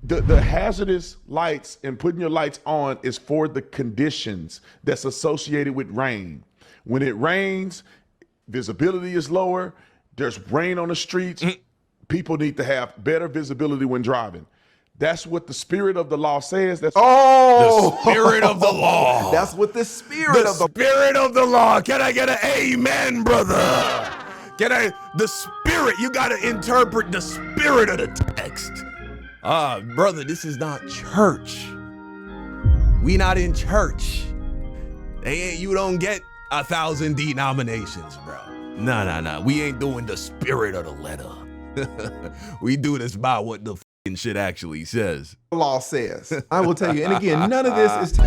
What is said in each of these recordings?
The hazardous lights and putting your lights on is for the conditions that's associated with rain. When it rains, visibility is lower. There's rain on the streets. People need to have better visibility when driving. That's what the spirit of the law says. That's the spirit of the law. That's what the spirit of the spirit of the law. Can I get an amen, brother? The spirit, you got to interpret the spirit of the text. Brother, this is not church. We not in church. You don't get 1,000 denominations, bro. No. We ain't doing the spirit of the letter. We do this by what the fucking shit actually says. law says. I will tell you. And again, none of this is...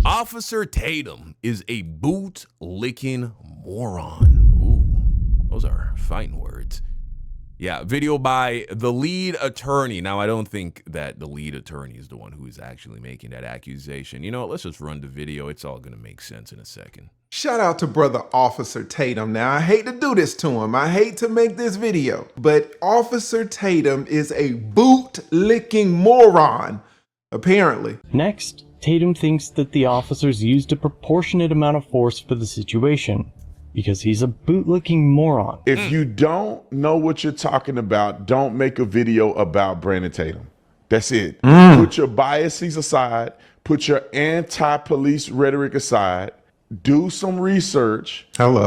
Officer Tatum is a boot-licking moron. Ooh, those are fine words. Yeah, video by the lead attorney. Now, I don't think that the lead attorney is the one who is actually making that accusation. You know what? Let's just run the video. It's all going to make sense in a second. Shout out to brother Officer Tatum. Now, I hate to do this to him. I hate to make this video. But Officer Tatum is a boot-licking moron, apparently. Next, Tatum thinks that the officers used a proportionate amount of force for the situation, because he's a bootlicking moron. If you don't know what you're talking about, don't make a video about Brandon Tatum. That's it. Put your biases aside, put your anti-police rhetoric aside, do some research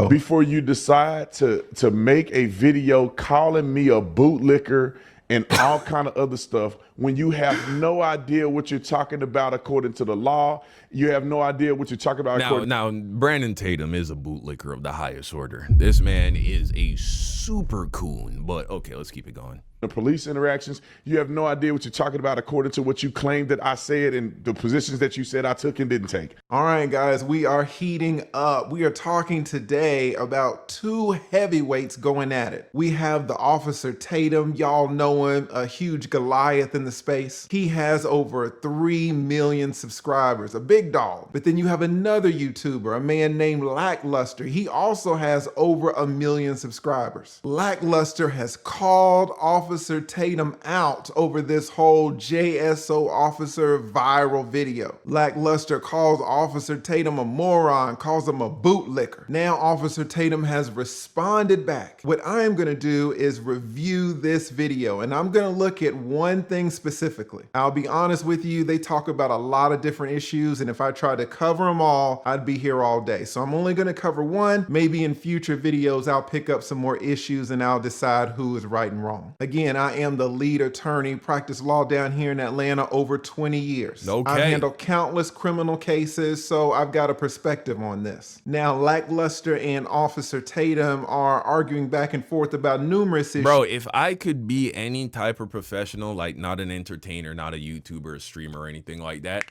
before you decide to make a video calling me a bootlicker and all kind of other stuff when you have no idea what you're talking about according to the law. You have no idea what you're talking about. Now, Brandon Tatum is a bootlicker of the highest order. This man is a super coon, but okay, let's keep it going. The police interactions, you have no idea what you're talking about according to what you claimed that I said and the positions that you said I took and didn't take. All right, guys, we are heating up. We are talking today about two heavyweights going at it. We have the Officer Tatum. Y'all know him, a huge Goliath in the space. He has over 3 million subscribers, a big dog. But then you have another YouTuber, a man named Lackluster. He also has over 1 million subscribers. Lackluster has called Officer Tatum out over this whole JSO officer viral video. Lackluster calls Officer Tatum a moron, calls him a bootlicker. Now Officer Tatum has responded back. What I am gonna do is review this video, and I'm gonna look at one thing specifically. I'll be honest with you, they talk about a lot of different issues, and if I tried to cover them all, I'd be here all day. So I'm only gonna cover one. Maybe in future videos, I'll pick up some more issues and I'll decide who is right and wrong. Again, I am the lead attorney, practiced law down here in Atlanta over 20 years. Okay. I've handled countless criminal cases, so I've got a perspective on this. Now, Lackluster and Officer Tatum are arguing back and forth about numerous issues. Bro, if I could be any type of professional, like not an entertainer, not a YouTuber, a streamer, or anything like that,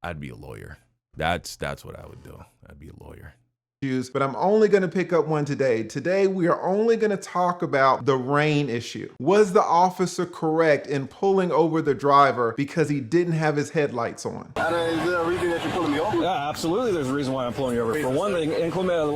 I'd be a lawyer. That's what I would do. I'd be a lawyer. But I'm only going to pick up one today. Today, we are only going to talk about the rain issue. Was the officer correct in pulling over the driver because he didn't have his headlights on? Is there a reason that you're pulling me over? Yeah, absolutely. There's a reason why I'm pulling you over. For one thing, inclement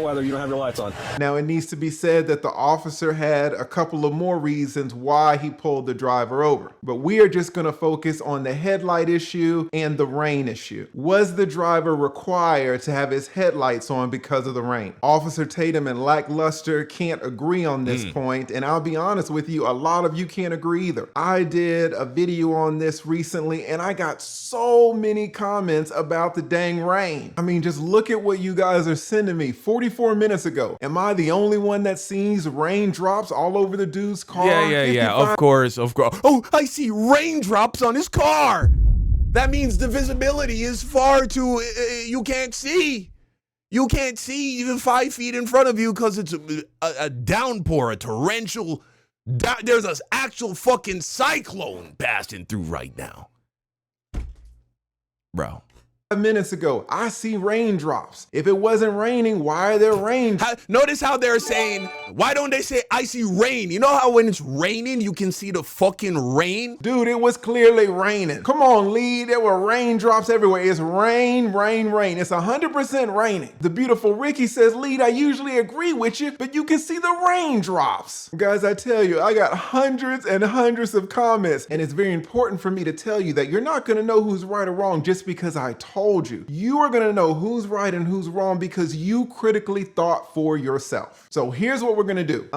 weather, you don't have your lights on. Now, it needs to be said that the officer had a couple of more reasons why he pulled the driver over. But we are just going to focus on the headlight issue and the rain issue. Was the driver required to have his headlights on because of the rain? Officer Tatum and Lackluster can't agree on this point, and I'll be honest with you, a lot of you can't agree either. I did a video on this recently, and I got so many comments about the dang rain. I mean, just look at what you guys are sending me 44 minutes ago. Am I the only one that sees raindrops all over the dude's car? Yeah, of course. Oh, I see raindrops on his car. That means the visibility is far too, you can't see. You can't see even 5 feet in front of you because it's a downpour, a torrential, there's an actual fucking cyclone passing through right now. Bro, minutes ago, I see raindrops. If it wasn't raining, why are there raindrops? Notice how they're saying, why don't they say, I see rain? You know how when it's raining, you can see the fucking rain? Dude, it was clearly raining. Come on, Lee, there were raindrops everywhere. It's rain, rain, rain. It's 100% raining. The beautiful Ricky says, Lee, I usually agree with you, but you can see the raindrops. Guys, I tell you, I got hundreds and hundreds of comments, and it's very important for me to tell you that you're not gonna know who's right or wrong just because I told you. You are gonna know who's right and who's wrong because you critically thought for yourself. So here's what we're gonna do.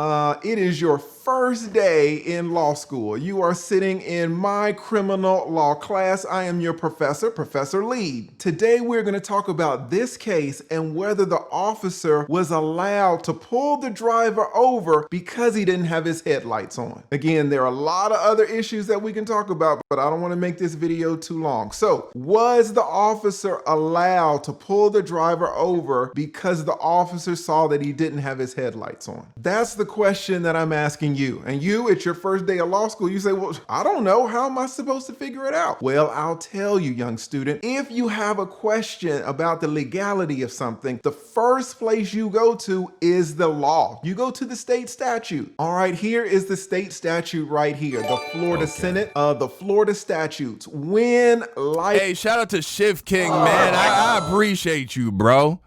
It is your first day in law school. You are sitting in my criminal law class. I am your professor, Professor Lead. Today we're gonna talk about this case and whether the officer was allowed to pull the driver over because he didn't have his headlights on. Again, there are a lot of other issues that we can talk about, but I don't wanna make this video too long. So, was the officer allowed to pull the driver over because the officer saw that he didn't have his headlights on? That's the question that I'm asking you. And you, it's your first day of law school, you say, well, I don't know. How am I supposed to figure it out? Well, I'll tell you, young student, if you have a question about the legality of something, the first place you go to is the law. You go to the state statute. All right, here is the state statute right here. The Florida Senate, the Florida statutes. Hey, shout out to Shift King, man. I appreciate you, bro.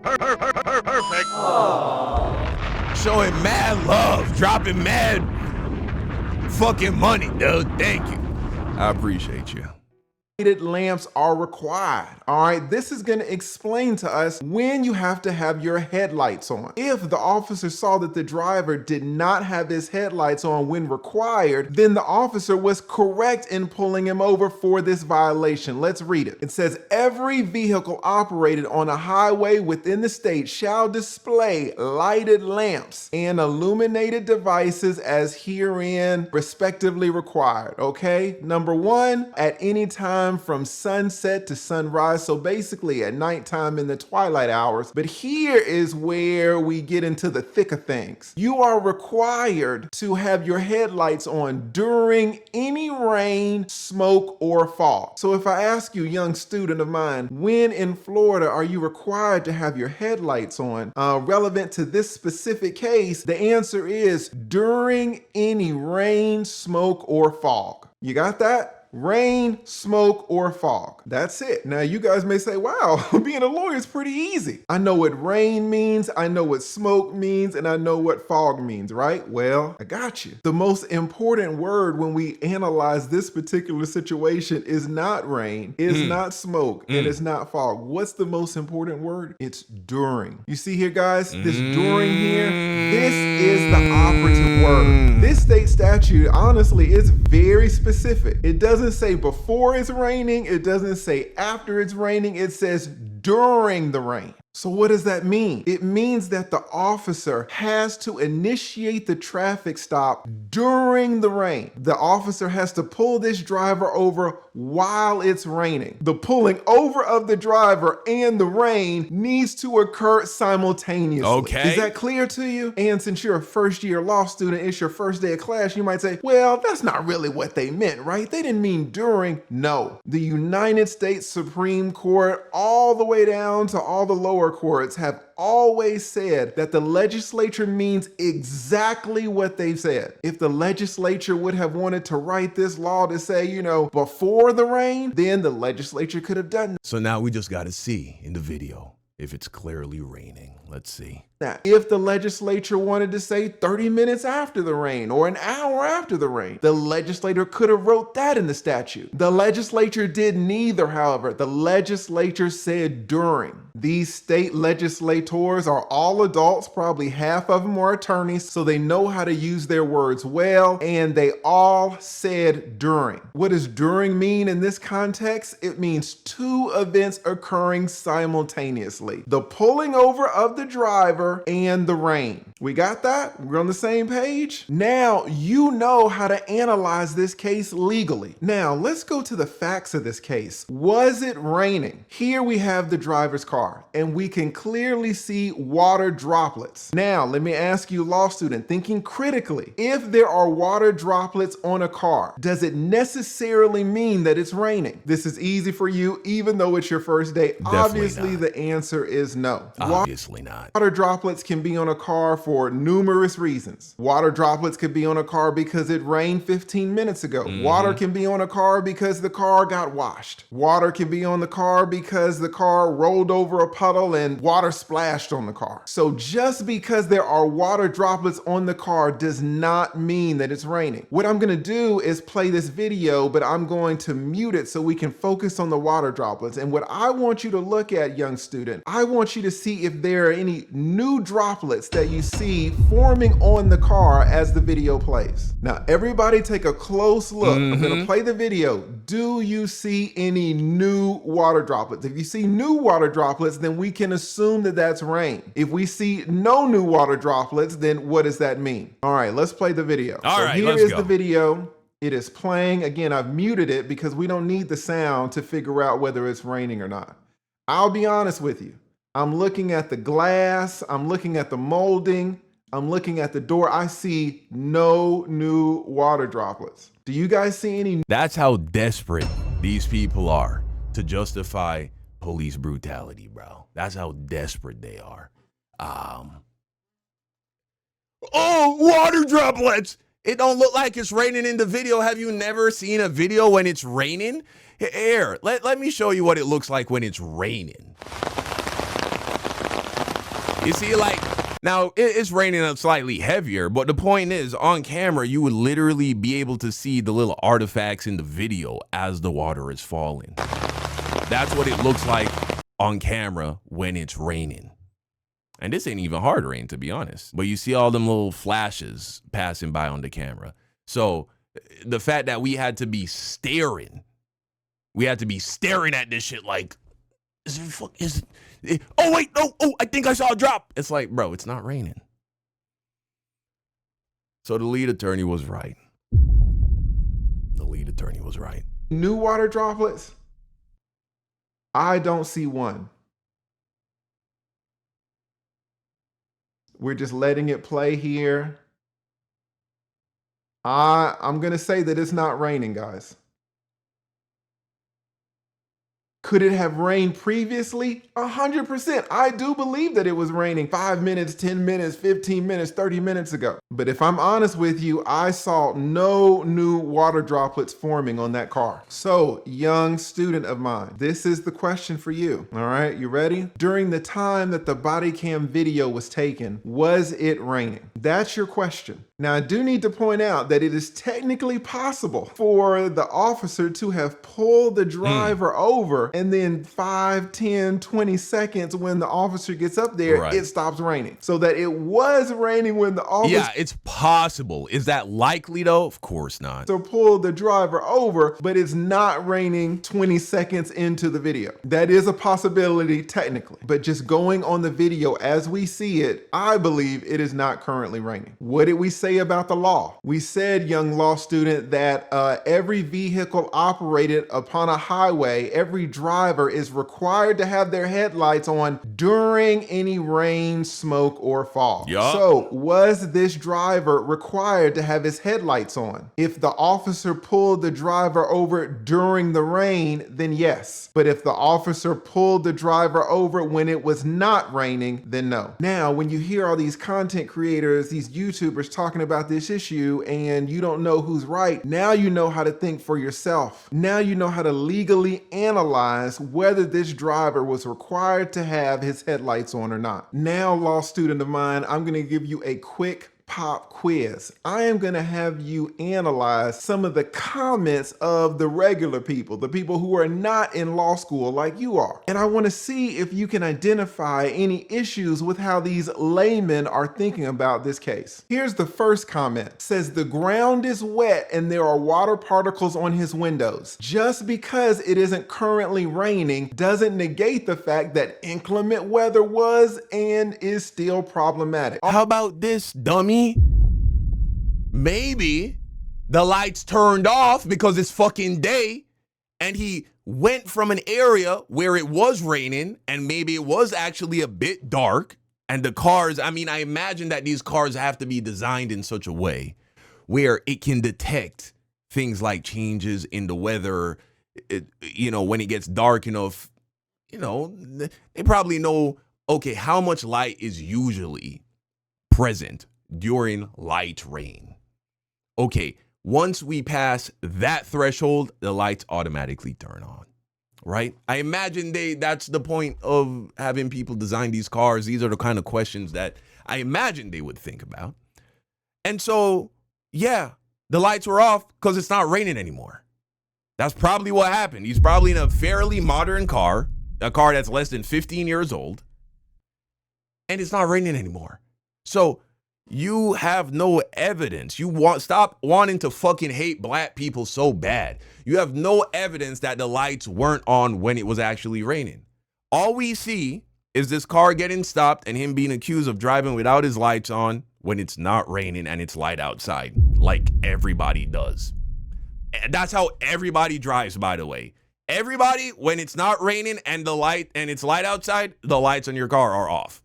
Perfect. Showing mad love, dropping mad fucking money, dude. Thank you. I appreciate you. Lamps are required. All right, this is going to explain to us when you have to have your headlights on. If the officer saw that the driver did not have his headlights on when required, then the officer was correct in pulling him over for this violation. Let's read it. It says, every vehicle operated on a highway within the state shall display lighted lamps and illuminated devices as herein respectively required. Okay, number one, at any time from sunset to sunrise, so basically at nighttime in the twilight hours. But here is where we get into the thick of things. You are required to have your headlights on during any rain, smoke, or fog. So if I ask you, young student of mine, when in Florida are you required to have your headlights on relevant to this specific case, the answer is during any rain, smoke, or fog. You got that? Rain, smoke, or fog. That's it. Now you guys may say, wow, being a lawyer is pretty easy. I know what rain means, I know what smoke means, and I know what fog means, right? Well, I got you. The most important word when we analyze this particular situation is not rain, it's not smoke, and it's not fog. What's the most important word? It's during. You see here, guys, this during here, this is the operative word. This state statute, honestly, is very specific. It doesn't say before it's raining. It doesn't say after it's raining. It says during the rain. So what does that mean? It means that the officer has to initiate the traffic stop during the rain. The officer has to pull this driver over while it's raining. The pulling over of the driver and the rain needs to occur simultaneously. Okay. Is that clear to you? And since you're a first-year law student, it's your first day of class, you might say, well, that's not really what they meant, right? They didn't mean during. No. The United States Supreme Court, all the way down to all the lower courts, have always said that the legislature means exactly what they've said. If the legislature would have wanted to write this law to say, you know, before the rain, then the legislature could have done that. So now we just got to see in the video if it's clearly raining. Let's see. Now, if the legislature wanted to say 30 minutes after the rain or an hour after the rain, the legislator could have wrote that in the statute. The legislature did neither, however. The legislature said during. These state legislators are all adults, probably half of them are attorneys, so they know how to use their words well, and they all said during. What does during mean in this context? It means two events occurring simultaneously. The pulling over of the driver and the rain. We got that? We're on the same page? Now you know how to analyze this case legally. Now let's go to the facts of this case. Was it raining? Here we have the driver's car. car, and we can clearly see water droplets. Now, let me ask you, law student, thinking critically, if there are water droplets on a car, does it necessarily mean that it's raining? This is easy for you, even though it's your first day. Definitely Obviously, not. the answer is no. Obviously not. Water droplets can be on a car for numerous reasons. Water droplets could be on a car because it rained 15 minutes ago. Water can be on a car because the car got washed. Water can be on the car because the car rolled over a puddle and water splashed on the car. So just because there are water droplets on the car does not mean that it's raining. What I'm gonna do is play this video, but I'm going to mute it so we can focus on the water droplets. And what I want you to look at, young student, I want you to see if there are any new droplets that you see forming on the car as the video plays. Now, everybody take a close look. I'm gonna play the video. Do you see any new water droplets? If you see new water droplets, then we can assume that that's rain. If we see no new water droplets, then what does that mean? All right, let's play the video. All right, here let's is go. the video. It is playing. Again, I've muted it because we don't need the sound to figure out whether it's raining or not. I'll be honest with you. I'm looking at the glass. I'm looking at the molding. I'm looking at the door. I see no new water droplets. Do you guys see any? That's how desperate these people are to justify police brutality, bro. That's how desperate they are. Oh, water droplets. It don't look like it's raining in the video. Have you never seen a video when it's raining? Here, let me show you what it looks like when it's raining. You see, like, now it's raining slightly heavier, but the point is, on camera, you would literally be able to see the little artifacts in the video as the water is falling. That's what it looks like on camera when it's raining. And this ain't even hard rain, to be honest. But you see all them little flashes passing by on the camera. So the fact that we had to be staring at this shit like, oh wait, no, oh, I think I saw a drop. It's like, bro, it's not raining. So the lead attorney was right. The lead attorney was right. New water droplets? I don't see one. We're just letting it play here. I'm gonna say that it's not raining, guys. Could it have rained previously? 100%. I do believe that it was raining 5 minutes, 10 minutes, 15 minutes, 30 minutes ago. But if I'm honest with you, I saw no new water droplets forming on that car. So, young student of mine, this is the question for you. All right, you ready? During the time that the body cam video was taken, was it raining? That's your question. Now, I do need to point out that it is technically possible for the officer to have pulled the driver over, and then 5, 10, 20 seconds when the officer gets up there, it stops raining. So that it was raining when the officer... Yeah, it's possible. Is that likely though? Of course not. So pulled the driver over, but it's not raining 20 seconds into the video. That is a possibility technically. But just going on the video as we see it, I believe it is not currently raining. What did we say about the law? We said, young law student, that every vehicle operated upon a highway, every driver is required to have their headlights on during any rain, smoke, or fog. So was this driver required to have his headlights on? If the officer pulled the driver over during the rain, then yes. But if the officer pulled the driver over when it was not raining, then no. Now, when you hear all these content creators, these YouTubers talking about this issue and you don't know who's right, now you know how to think for yourself. Now you know how to legally analyze whether this driver was required to have his headlights on or not. Now, law student of mine, I'm going to give you a quick pop quiz. I am going to have you analyze some of the comments of the regular people, the people who are not in law school like you are. And I want to see if you can identify any issues with how these laymen are thinking about this case. Here's the first comment. It says the ground is wet and there are water particles on his windows. Just because it isn't currently raining doesn't negate the fact that inclement weather was and is still problematic. How about this, dummy? Maybe the lights turned off because it's fucking day And he went from an area where it was raining and maybe it was actually a bit dark. And the cars, I mean, I imagine that these cars have to be designed in such a way where it can detect things like changes in the weather, when it gets dark enough, they probably know, okay, how much light is usually present during light rain. Okay, once we pass that threshold, the lights automatically turn on, right? I imagine that's the point of having people design these cars. These are the kind of questions that I imagine they would think about. And so, yeah, the lights were off because it's not raining anymore. That's probably what happened. He's probably in a fairly modern car, a car that's less than 15 years old, and it's not raining anymore. So you have no evidence. Stop wanting to fucking hate black people so bad. You have no evidence that the lights weren't on when it was actually raining. All we see is this car getting stopped and him being accused of driving without his lights on when it's not raining and it's light outside, like everybody does. And that's how everybody drives, by the way. Everybody, when it's not raining and it's light outside, the lights on your car are off.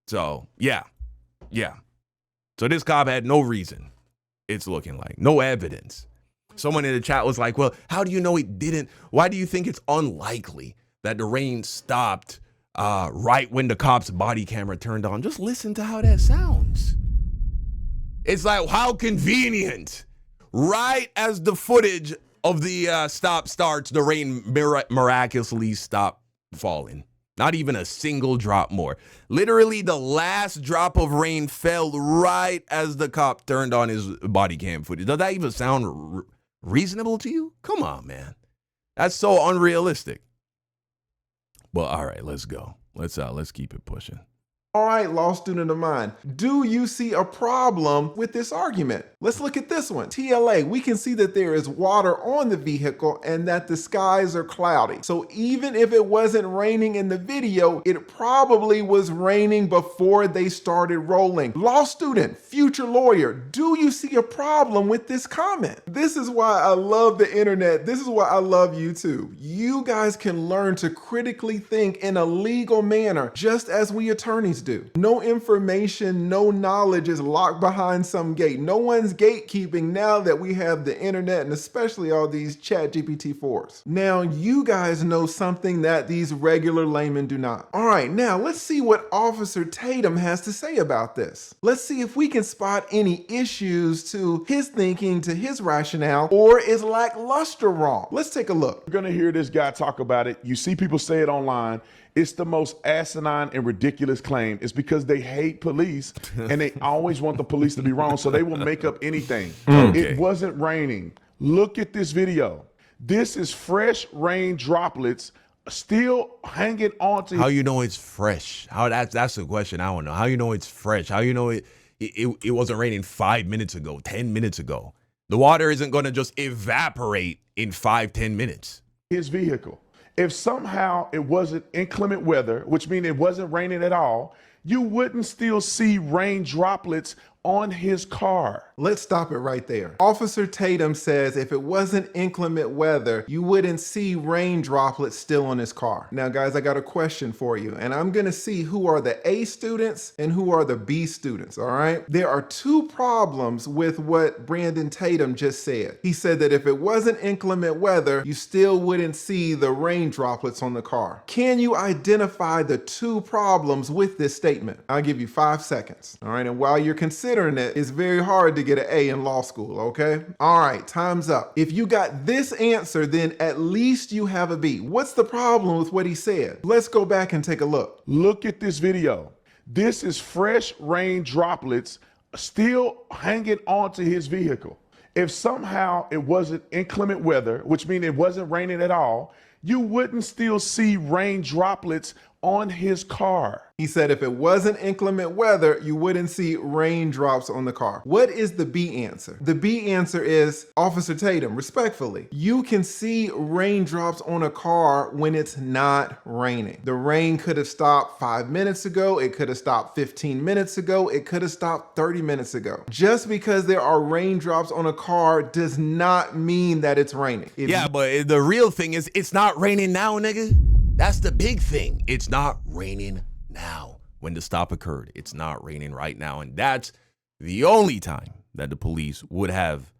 So, yeah. So this cop had no reason, it's looking like. No evidence. Someone in the chat was like, well, how do you know it didn't? Why do you think it's unlikely that the rain stopped right when the cop's body camera turned on? Just listen to how that sounds. It's like, how convenient. Right as the footage of the stop starts, the rain miraculously stopped falling. Not even a single drop more. Literally, the last drop of rain fell right as the cop turned on his body cam footage. Does that even sound reasonable to you? Come on, man. That's so unrealistic. But all right, let's go. Let's keep it pushing. All right, law student of mine, do you see a problem with this argument? Let's look at this one. TLA, we can see that there is water on the vehicle and that the skies are cloudy. So even if it wasn't raining in the video, it probably was raining before they started rolling. Law student, future lawyer, do you see a problem with this comment? This is why I love the internet. This is why I love YouTube. You guys can learn to critically think in a legal manner, just as we attorneys do. No information, no knowledge is locked behind some gate. No one's gatekeeping now that we have the internet and especially all these chat GPT-4s. Now you guys know something that these regular laymen do not. All right, now let's see what Officer Tatum has to say about this. Let's see if we can spot any issues to his thinking, to his rationale, or is Lackluster wrong? Let's take a look. You're going to hear this guy talk about it. You see people say it online. It's the most asinine and ridiculous claim. It's because they hate police and they always want the police to be wrong, so they will make up anything. Okay. It wasn't raining. Look at this video. This is fresh rain droplets still hanging on to. How you know it's fresh? That's the question I want to know. How you know it's fresh? How you know it wasn't raining 5 minutes ago, 10 minutes ago? The water isn't going to just evaporate in 5-10 minutes. His vehicle. If somehow it wasn't inclement weather, which means it wasn't raining at all, you wouldn't still see rain droplets on his car. Let's stop it right there. Officer Tatum says if it wasn't inclement weather, you wouldn't see rain droplets still on his car. Now guys, I got a question for you, and I'm gonna see who are the A students and who are the B students, all right? There are two problems with what Brandon Tatum just said. He said that if it wasn't inclement weather, you still wouldn't see the rain droplets on the car. Can you identify the two problems with this statement? I'll give you 5 seconds, all right? And while you're considering it, it's very hard to get an A in law school, okay? All right, time's up. If you got this answer, then at least you have a B. What's the problem with what he said? Let's go back and take a look. Look at this video. This is fresh rain droplets still hanging onto his vehicle. If somehow it wasn't inclement weather, which means it wasn't raining at all, you wouldn't still see rain droplets on his car. He said if it wasn't inclement weather, you wouldn't see raindrops on the car. What is the B answer? The B answer is, Officer Tatum, respectfully, you can see raindrops on a car when it's not raining. The rain could have stopped 5 minutes ago. It could have stopped 15 minutes ago. It could have stopped 30 minutes ago. Just because there are raindrops on a car does not mean that it's raining. Yeah, but the real thing is it's not raining now, nigga. That's the big thing. It's not raining now. When the stop occurred, it's not raining right now. And that's the only time that the police would have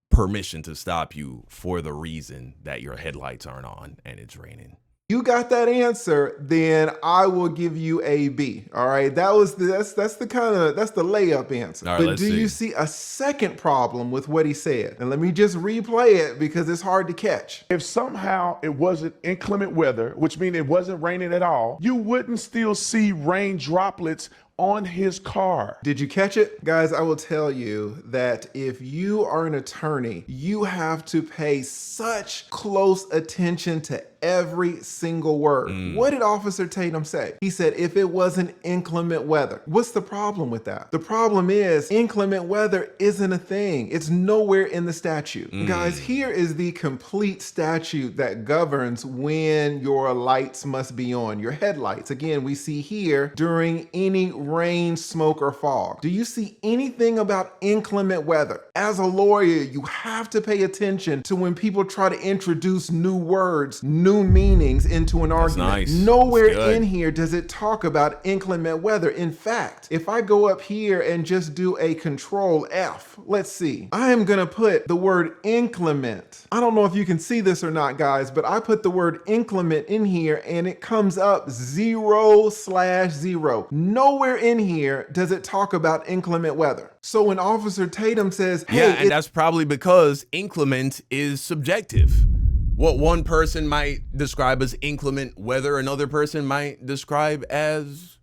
permission to stop you for the reason that your headlights aren't on and it's raining. You got that answer, then I will give you a B. All right, that's the layup answer. All right, but let's do see. you see a second problem with what he said? And let me just replay it because it's hard to catch. If somehow it wasn't inclement weather, which means it wasn't raining at all, you wouldn't still see rain droplets on his car. Did you catch it? Guys, I will tell you that if you are an attorney, you have to pay such close attention to every single word. What did Officer Tatum say? He said, if it wasn't inclement weather. What's the problem with that? The problem is inclement weather isn't a thing. It's nowhere in the statute. Guys, here is the complete statute that governs when your lights must be on, your headlights. Again, we see here during any rain, smoke, or fog. Do you see anything about inclement weather? As a lawyer, you have to pay attention to when people try to introduce new words, new meanings into an argument. Nice. Nowhere That's good. in here does it talk about inclement weather. In fact, if I go up here and just do a control F, let's see. I am gonna put the word inclement. I don't know if you can see this or not, guys, but I put the word inclement in here and it comes up 0/0. Nowhere in here does it talk about inclement weather. So when Officer Tatum says, hey, Yeah, and that's probably because inclement is subjective. What one person might describe as inclement weather, another person might describe as,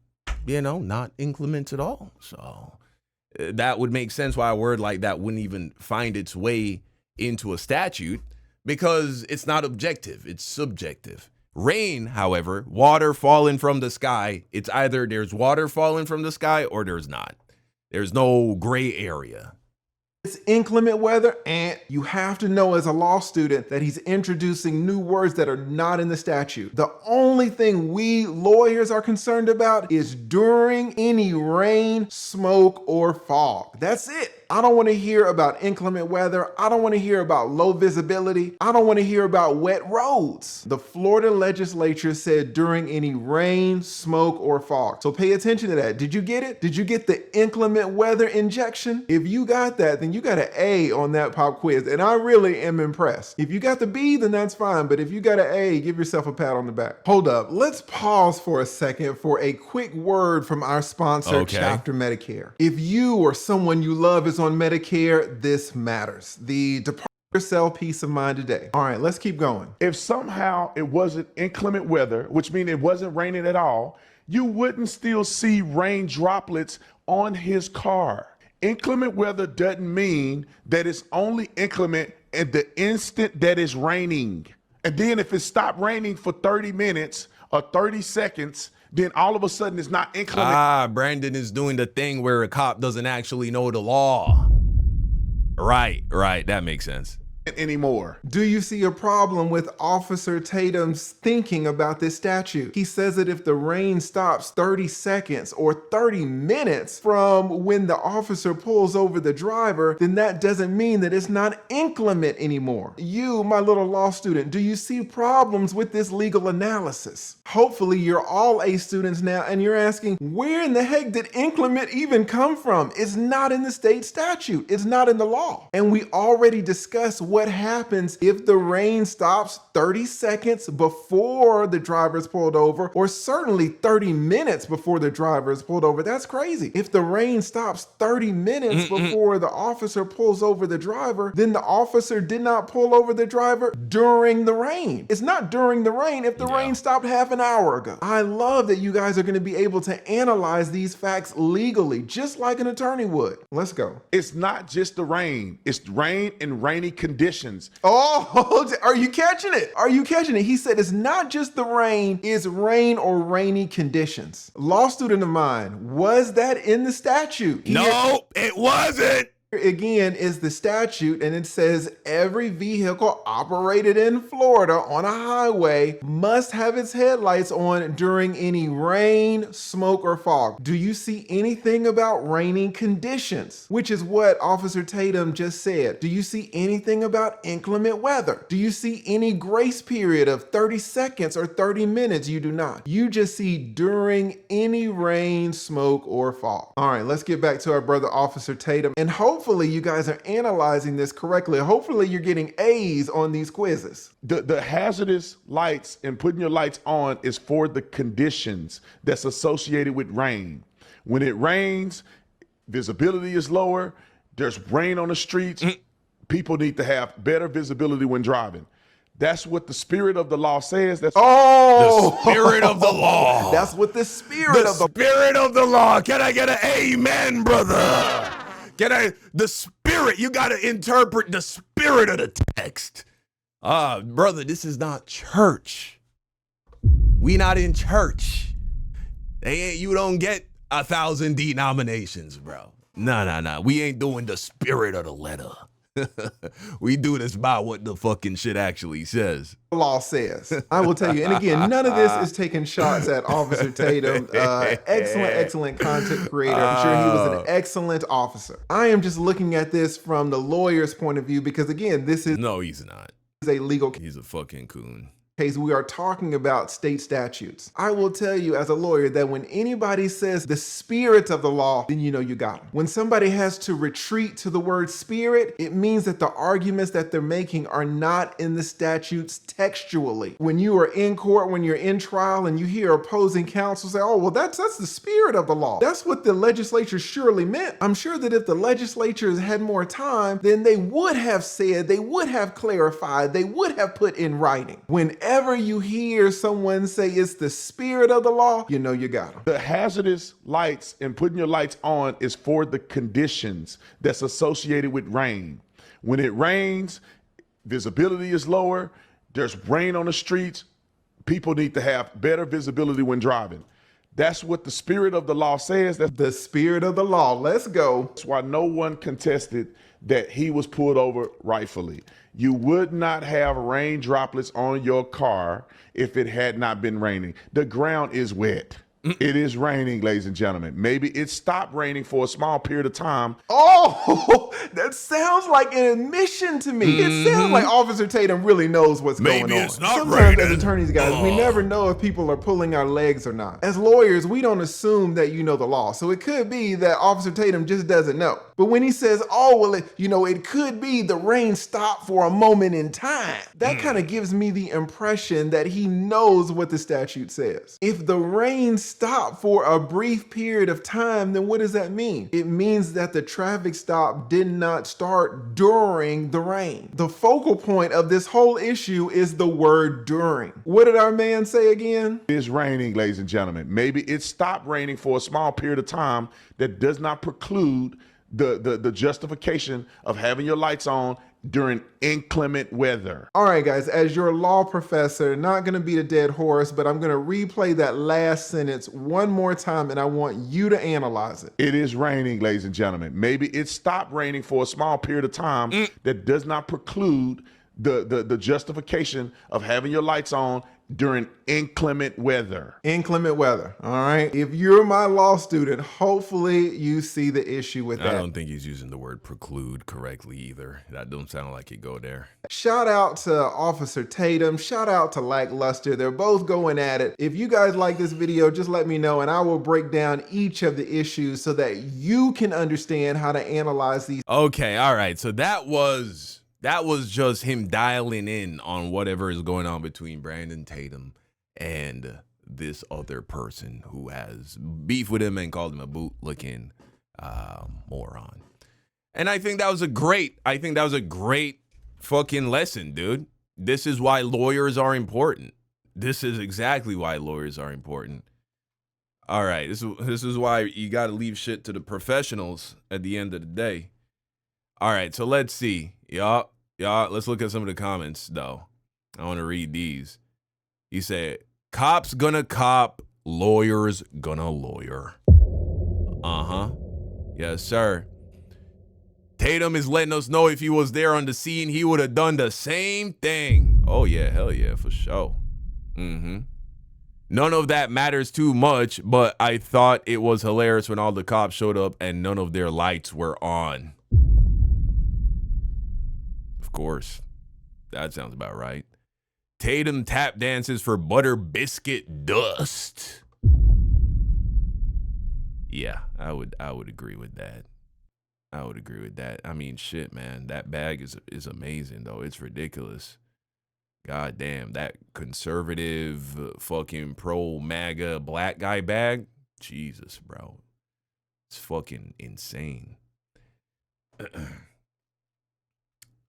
not inclement at all. So that would make sense why a word like that wouldn't even find its way into a statute, because it's not objective, it's subjective. Rain, however, water falling from the sky, it's either there's water falling from the sky or there's not. There's no gray area. it's inclement weather, and you have to know as a law student that he's introducing new words that are not in the statute. The only thing we lawyers are concerned about is during any rain, smoke, or fog. That's it. I don't want to hear about inclement weather. I don't want to hear about low visibility. I don't want to hear about wet roads. The Florida legislature said during any rain, smoke, or fog. So pay attention to that. Did you get it? Did you get the inclement weather injection? If you got that, then you got an A on that pop quiz, and I really am impressed. If you got the B, then that's fine, but if you got an A, give yourself a pat on the back. Hold up. Let's pause for a second for a quick word from our sponsor, Chapter Medicare. If you or someone you love is on Medicare, this matters. The Department yourself peace of mind today. All right, let's keep going. If somehow it wasn't inclement weather, which means it wasn't raining at all, you wouldn't still see rain droplets on his car. Inclement weather doesn't mean that it's only inclement at the instant that it's raining. And then if it stopped raining for 30 minutes or 30 seconds, then all of a sudden it's not inclement. Brandon is doing the thing where a cop doesn't actually know the law. Right. That makes sense. Anymore. Do you see a problem with Officer Tatum's thinking about this statute? He says that if the rain stops 30 seconds or 30 minutes from when the officer pulls over the driver, then that doesn't mean that it's not inclement anymore. You, my little law student, do you see problems with this legal analysis? Hopefully you're all A students now and you're asking, where in the heck did inclement even come from? It's not in the state statute. It's not in the law. And we already discussed what happens if the rain stops 30 seconds before the driver is pulled over, or certainly 30 minutes before the driver is pulled over. That's crazy. If the rain stops 30 minutes before the officer pulls over the driver, then the officer did not pull over the driver during the rain. It's not during the rain if the rain stopped half an hour ago. I love that you guys are going to be able to analyze these facts legally, just like an attorney would. Let's go. It's not just the rain. It's rain and rainy conditions conditions. Oh, are you catching it? Are you catching it? He said it's not just the rain, it's rain or rainy conditions. Law student of mine, was that in the statute? No, it wasn't. Again is the statute, and it says every vehicle operated in Florida on a highway must have its headlights on during any rain, smoke, or fog. Do you see anything about raining conditions? Which is what Officer Tatum just said. Do you see anything about inclement weather? Do you see any grace period of 30 seconds or 30 minutes? You do not. You just see during any rain, smoke, or fog. All right, let's get back to our brother Officer Tatum, and hopefully you guys are analyzing this correctly. Hopefully you're getting A's on these quizzes. The hazardous lights and putting your lights on is for the conditions that's associated with rain. When it rains, visibility is lower. There's rain on the streets. People need to have better visibility when driving. That's what the spirit of the law says. That's the spirit of the law. That's what the spirit of the spirit of the law. Can I get an amen, brother? The spirit, you got to interpret the spirit of the text. Brother, this is not church. We not in church. You don't get 1,000 denominations, bro. No. We ain't doing the spirit of the letter. We do this by what the fucking shit actually says. Law says. I will tell you, and again, none of this is taking shots at Officer Tatum. Excellent content creator. I'm sure he was an excellent officer. I am just looking at this from the lawyer's point of view because, again, this is no, he's not. A legal case. He's a fucking coon. We are talking about state statutes. I will tell you as a lawyer that when anybody says the spirit of the law, then you know you got them. When somebody has to retreat to the word spirit, it means that the arguments that they're making are not in the statutes textually. When you are in court, when you're in trial and you hear opposing counsel say, oh, well, that's the spirit of the law. That's what the legislature surely meant. I'm sure that if the legislature had more time, then they would have said, they would have clarified, they would have put in writing. Whenever you hear someone say it's the spirit of the law, you know you got them. The hazardous lights and putting your lights on is for the conditions that's associated with rain. When it rains, visibility is lower. There's rain on the streets. People need to have better visibility when driving. That's what the spirit of the law says. That's the spirit of the law. Let's go. That's why no one contested that he was pulled over rightfully. You would not have rain droplets on your car if it had not been raining. The ground is wet. It is raining, ladies and gentlemen. Maybe it stopped raining for a small period of time. Oh, that sounds like an admission to me. It sounds like Officer Tatum really knows what's going on. Maybe it's not Sometimes raining. as attorneys, guys, we never know if people are pulling our legs or not. As lawyers, we don't assume that you know the law. So it could be that Officer Tatum just doesn't know. But when he says, oh, well, it could be the rain stopped for a moment in time, that kind of gives me the impression that he knows what the statute says. If the rain stopped for a brief period of time, then what does that mean? It means that the traffic stop did not start during the rain. The focal point of this whole issue is the word during. What did our man say again? It is raining, ladies and gentlemen. Maybe it stopped raining for a small period of time. That does not preclude the justification of having your lights on during inclement weather. All right, guys, as your law professor, not going to beat a dead horse, but I'm going to replay that last sentence one more time, and I want you to analyze it. It is raining, ladies and gentlemen. Maybe it stopped raining for a small period of time. That does not preclude the justification of having your lights on during inclement weather. Inclement weather. All right. If you're my law student, hopefully you see the issue with that. I don't think he's using the word preclude correctly either. That don't sound like it go there. Shout out to Officer Tatum. Shout out to Lackluster. They're both going at it. If you guys like this video, just let me know and I will break down each of the issues so that you can understand how to analyze these. Okay. All right. So that was just him dialing in on whatever is going on between Brandon Tatum and this other person who has beef with him and called him a boot-looking moron. And I think that was a great fucking lesson, dude. This is why lawyers are important. This is exactly why lawyers are important. All right, this is why you got to leave shit to the professionals at the end of the day. All right, so let's see. Yup. Y'all, let's look at some of the comments, though. I want to read these. He said, cops gonna cop, lawyers gonna lawyer. Uh-huh. Yes, sir. Tatum is letting us know if he was there on the scene, he would have done the same thing. Oh, yeah, hell yeah, for sure. Mm-hmm. None of that matters too much, but I thought it was hilarious when all the cops showed up and none of their lights were on. Of course. That sounds about right. Tatum tap dances for butter biscuit dust. Yeah, I would agree with that. I would agree with that. I mean, shit, man. That bag is amazing, though. It's ridiculous. God damn, that conservative, fucking pro-MAGA black guy bag. Jesus, bro. It's fucking insane.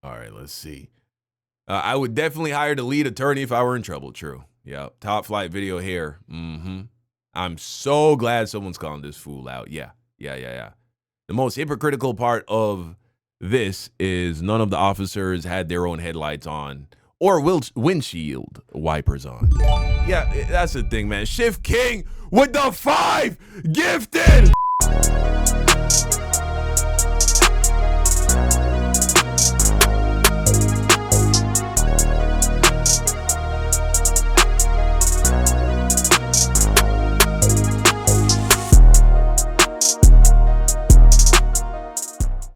All right, let's see. I would definitely hire the lead attorney if I were in trouble. True. Yeah. Top flight video here. Mm-hmm. I'm so glad someone's calling this fool out. Yeah. The most hypocritical part of this is none of the officers had their own headlights on or windshield wipers on. Yeah, that's the thing, man. Shift King with the 5 gifted.